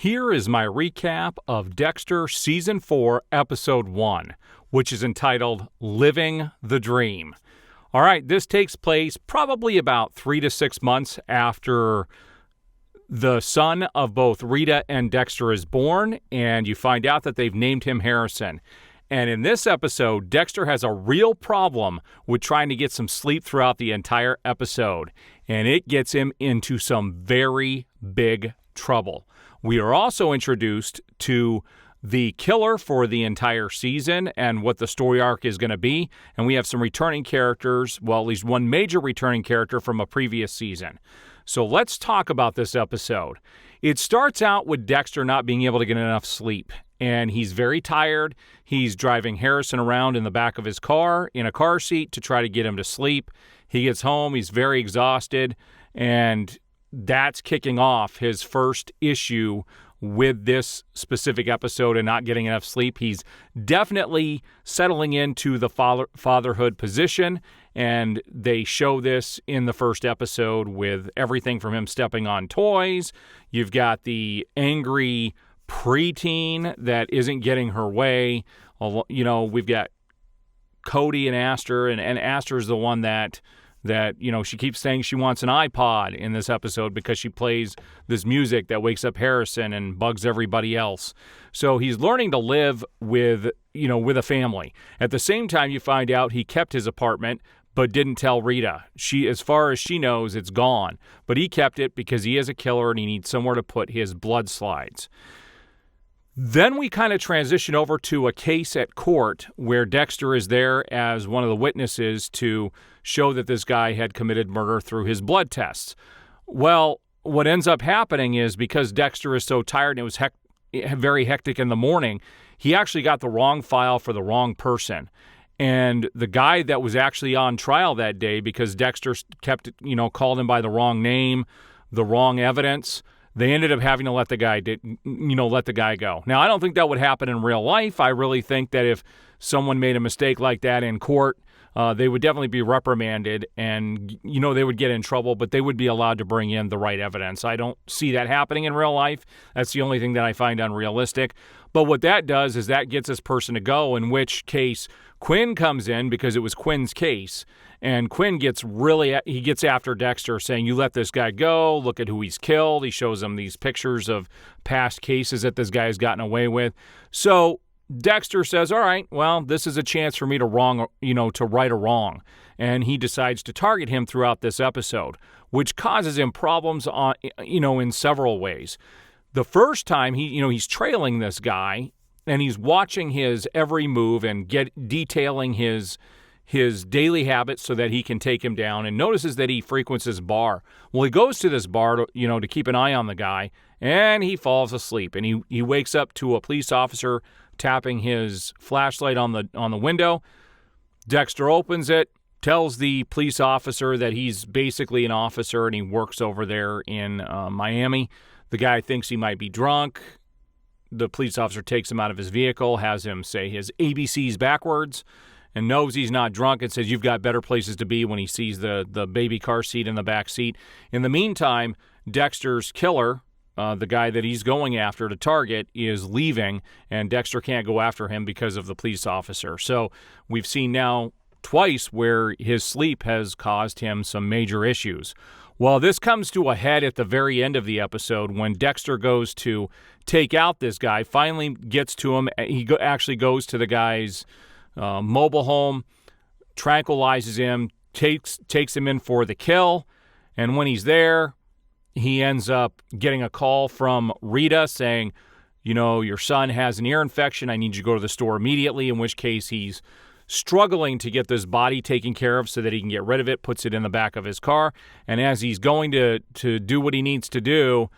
Here is my recap of Dexter Season 4, Episode 1, which is entitled Living the Dream. All right, this takes place probably about 3 to 6 months after the son of both Rita and Dexter is born, and you find out that they've named him Harrison. And in this episode, Dexter has a real problem with trying to get some sleep throughout the entire episode, and it gets him into some very big trouble. We are also introduced to the killer for the entire season and what the story arc is going to be, and we have some returning characters, well, at least one major returning character from a previous season. So let's talk about this episode. It starts out with Dexter not being able to get enough sleep, and he's very tired. He's driving Harrison around in the back of his car in a car seat to try to get him to sleep. He gets home, he's very exhausted, and that's kicking off his first issue with this specific episode and not getting enough sleep. He's definitely settling into the fatherhood position, and they show this in the first episode with everything from him stepping on toys. You've got the angry preteen that isn't getting her way. You know, we've got Cody and Aster, and Aster's the one that she keeps saying she wants an iPod in this episode because she plays this music that wakes up Harrison and bugs everybody else. So he's learning to live with a family. At the same time, you find out he kept his apartment but didn't tell Rita. As far as she knows, it's gone. But he kept it because he is a killer and he needs somewhere to put his blood slides. Then we kind of transition over to a case at court where Dexter is there as one of the witnesses to show that this guy had committed murder through his blood tests. Well, what ends up happening is because Dexter is so tired and it was very hectic in the morning, he actually got the wrong file for the wrong person. And the guy that was actually on trial that day, because Dexter called him by the wrong name, the wrong evidence, they ended up having to let the guy go. Now, I don't think that would happen in real life. I really think that if someone made a mistake like that in court, they would definitely be reprimanded and, they would get in trouble, but they would be allowed to bring in the right evidence. I don't see that happening in real life. That's the only thing that I find unrealistic. But what that does is that gets this person to go, in which case Quinn comes in because it was Quinn's case. And Quinn gets after Dexter, saying, you let this guy go, look at who he's killed. He shows him these pictures of past cases that this guy has gotten away with. So Dexter says, all right, well, this is a chance for me to right a wrong. And he decides to target him throughout this episode, which causes him problems in several ways. The first time he's trailing this guy and he's watching his every move and detailing his daily habits so that he can take him down, and notices that he frequents this bar. Well, he goes to this bar to keep an eye on the guy, and he falls asleep, and he wakes up to a police officer tapping his flashlight on the window. Dexter opens it, tells the police officer that he's basically an officer and he works over there in Miami. The guy thinks he might be drunk. The police officer takes him out of his vehicle, has him say his ABCs backwards, and knows he's not drunk, and says you've got better places to be, when he sees the baby car seat in the back seat. In the meantime, Dexter's killer, the guy that he's going after to target, is leaving, and Dexter can't go after him because of the police officer. So we've seen now twice where his sleep has caused him some major issues. Well, this comes to a head at the very end of the episode when Dexter goes to take out this guy, finally gets to him. He actually goes to the guy's mobile home, tranquilizes him, takes him in for the kill, and when he's there, he ends up getting a call from Rita saying, your son has an ear infection, I need you to go to the store immediately, in which case he's struggling to get this body taken care of so that he can get rid of it, puts it in the back of his car, and as he's going to do what he needs to do,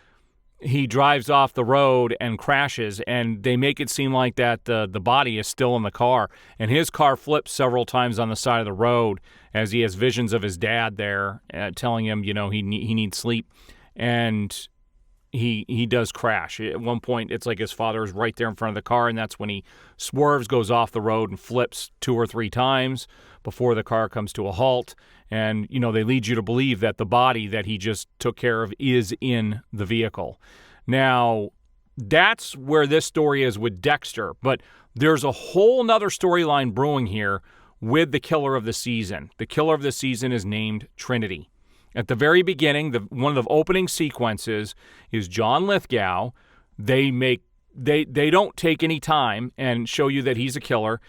he drives off the road and crashes, and they make it seem like that the body is still in the car, and his car flips several times on the side of the road as he has visions of his dad there telling him, he needs sleep, and he does crash. At one point, it's like his father is right there in front of the car, and that's when he swerves, goes off the road, and flips 2 or 3 times before the car comes to a halt. And, they lead you to believe that the body that he just took care of is in the vehicle. Now, that's where this story is with Dexter. But there's a whole nother storyline brewing here with the killer of the season. The killer of the season is named Trinity. At the very beginning, one of the opening sequences is John Lithgow. They don't take any time and show you that he's a killer.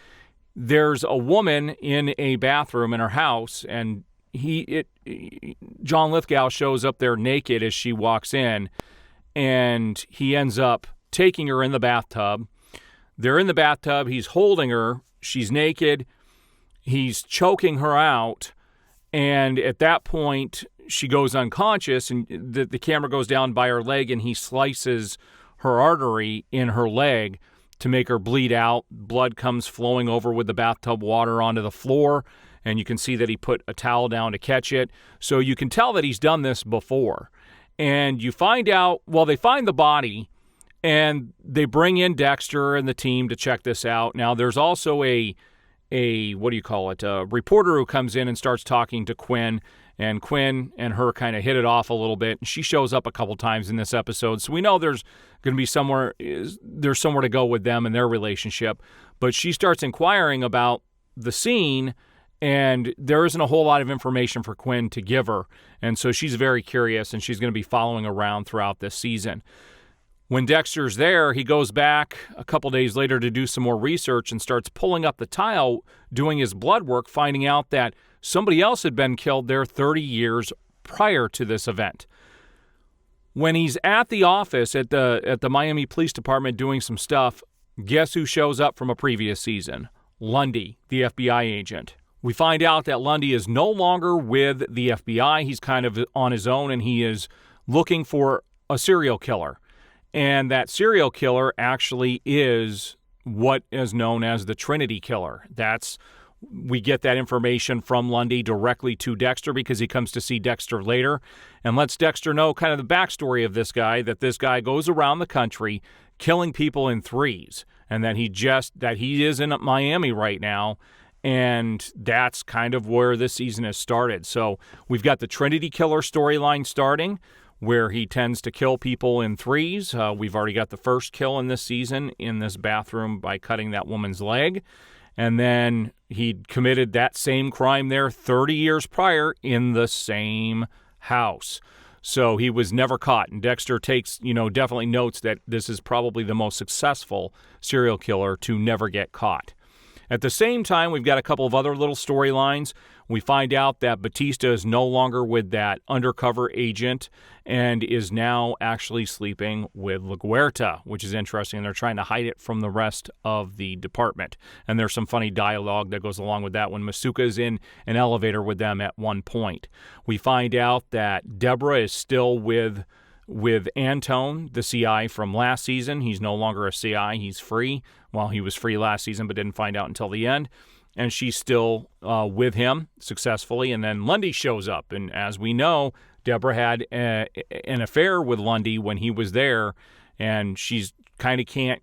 There's a woman in a bathroom in her house, and John Lithgow shows up there naked as she walks in, and he ends up taking her in the bathtub. They're in the bathtub. He's holding her. She's naked. He's choking her out, and at that point, she goes unconscious, and the camera goes down by her leg, and he slices her artery in her leg to make her bleed out. Blood comes flowing over with the bathtub water onto the floor, and you can see that he put a towel down to catch it. So you can tell that he's done this before. And you find out, well, they find the body, and they bring in Dexter and the team to check this out. Now, there's also a reporter who comes in and starts talking to Quinn, and Quinn and her kind of hit it off a little bit. She shows up a couple times in this episode, so we know there's going to be somewhere to go with them and their relationship. But she starts inquiring about the scene, and there isn't a whole lot of information for Quinn to give her, and so she's very curious, and she's going to be following around throughout this season. When Dexter's there, he goes back a couple days later to do some more research and starts pulling up the tile, doing his blood work, finding out that somebody else had been killed there 30 years prior to this event. When he's at the office at the Miami Police Department doing some stuff, guess who shows up from a previous season? Lundy, the FBI agent. We find out that Lundy is no longer with the FBI. He's kind of on his own, and he is looking for a serial killer. And that serial killer actually is what is known as the Trinity Killer. We get that information from Lundy directly to Dexter because he comes to see Dexter later and lets Dexter know kind of the backstory of this guy, that this guy goes around the country killing people in threes, and that he is in Miami right now, and that's kind of where this season has started. So we've got the Trinity Killer storyline starting, where he tends to kill people in threes. We've already got the first kill in this season in this bathroom by cutting that woman's leg. And then he'd committed that same crime there 30 years prior in the same house. So he was never caught. And Dexter takes, definitely notes that this is probably the most successful serial killer to never get caught. At the same time, we've got a couple of other little storylines. We find out that Batista is no longer with that undercover agent and is now actually sleeping with LaGuerta, which is interesting. They're trying to hide it from the rest of the department. And there's some funny dialogue that goes along with that when Masuka is in an elevator with them at one point. We find out that Deborah is still with Antone, the CI from last season. He's no longer a CI. He's free. Well, he was free last season, but didn't find out until the end. And she's still with him successfully. And then Lundy shows up. And as we know, Deborah had an affair with Lundy when he was there. And she's kind of can't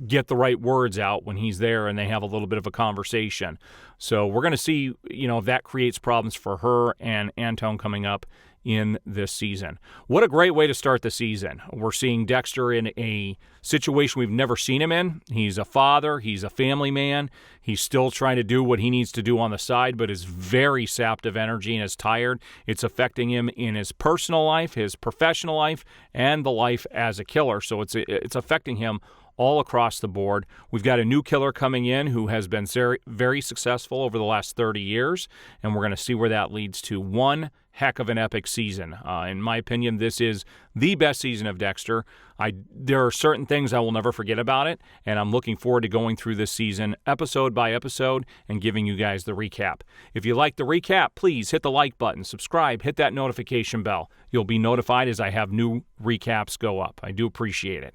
get the right words out when he's there, and they have a little bit of a conversation. So we're going to see, if that creates problems for her and Antone coming up in this season. What a great way to start the season. We're seeing Dexter in a situation we've never seen him in. He's a father. He's a family man. He's still trying to do what he needs to do on the side, but is very sapped of energy and is tired. It's affecting him in his personal life, his professional life, and the life as a killer. So it's affecting him all across the board. We've got a new killer coming in who has been very, very successful over the last 30 years, and we're going to see where that leads to. One heck of an epic season. In my opinion, this is the best season of Dexter. There are certain things I will never forget about it, and I'm looking forward to going through this season episode by episode and giving you guys the recap. If you like the recap, please hit the like button, subscribe, hit that notification bell. You'll be notified as I have new recaps go up. I do appreciate it.